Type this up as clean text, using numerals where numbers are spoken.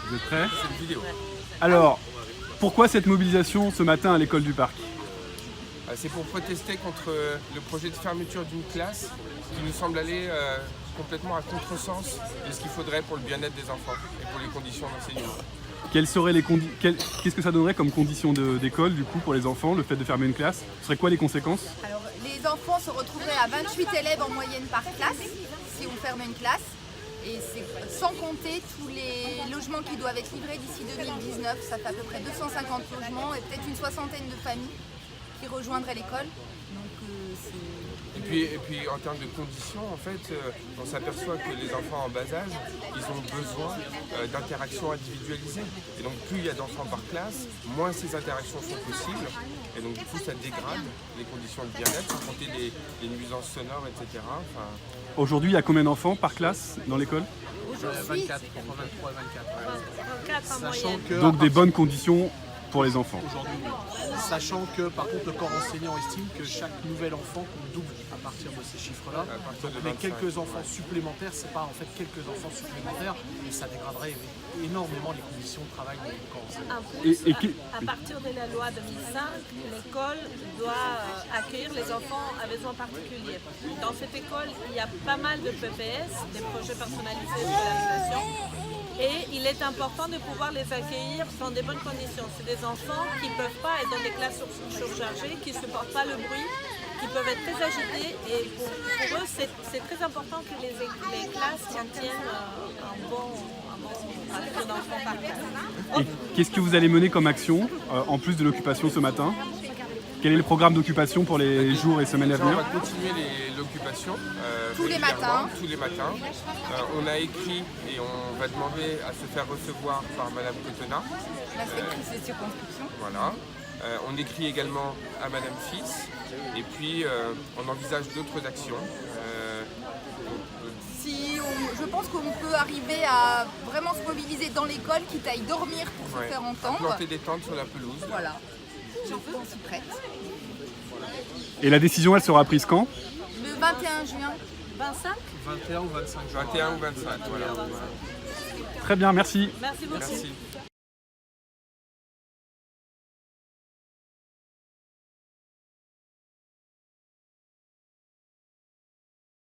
Vous êtes prêts? C'est une vidéo. Alors, pourquoi cette mobilisation ce matin à l'école du Parc? C'est pour protester contre le projet de fermeture d'une classe qui nous semble aller complètement à contresens de ce qu'il faudrait pour le bien-être des enfants et pour les conditions d'enseignement. Qu'est-ce que ça donnerait comme conditions d'école du coup pour les enfants, le fait de fermer une classe? Ce serait quoi les conséquences? Alors, les enfants se retrouveraient à 28 élèves en moyenne par classe si on ferme une classe. Et c'est sans compter tous les logements qui doivent être livrés d'ici 2019. Ça fait à peu près 250 logements et peut-être une soixantaine de familles qui rejoindraient l'école. Et puis en termes de conditions, en fait, on s'aperçoit que les enfants en bas âge, ils ont besoin d'interactions individualisées. Et donc plus il y a d'enfants par classe, moins ces interactions sont possibles. Et donc du coup ça dégrade les conditions de bien-être, sans compter les nuisances sonores, etc. Aujourd'hui, il y a combien d'enfants par classe dans l'école? 24, entre 23 et 24. Sachant que, Donc des bonnes conditions pour les enfants. Aujourd'hui, sachant que par contre le corps enseignant estime que chaque nouvel enfant qu'on double à partir de ces chiffres-là, mais quelques enfants supplémentaires, c'est pas en fait quelques enfants supplémentaires, mais ça dégraderait énormément les conditions de travail du corps enseignant. En plus, à partir de la loi 2005, l'école doit accueillir les enfants à besoins particuliers. Dans cette école, il y a pas mal de PPS, des projets personnalisés de scolarisation. Et il est important de pouvoir les accueillir dans de bonnes conditions. C'est des enfants qui ne peuvent pas être dans des classes surchargées, qui ne supportent pas le bruit, qui peuvent être très agités. Et pour eux, c'est très important que les classes maintiennent un bon ratio d'enfants par classe. Et qu'est-ce que vous allez mener comme action, en plus de l'occupation ce matin? Quel est le programme d'occupation pour les jours et semaines à venir? On va continuer l'occupation tous les matins. On a écrit et on va demander à se faire recevoir par Madame Cotena. L'inspectrice de circonscription. Voilà. On écrit également à Madame Fils et puis on envisage d'autres actions. Je pense qu'on peut arriver à vraiment se mobiliser dans l'école, quitte à y dormir pour se faire entendre. Planter des tentes sur la pelouse. Voilà. On s'y prête. Et la décision, elle sera prise quand? Le 21 juin. 25 21 ou 25 jours. 21 ou 25, voilà. Très bien, merci. Merci beaucoup. Merci.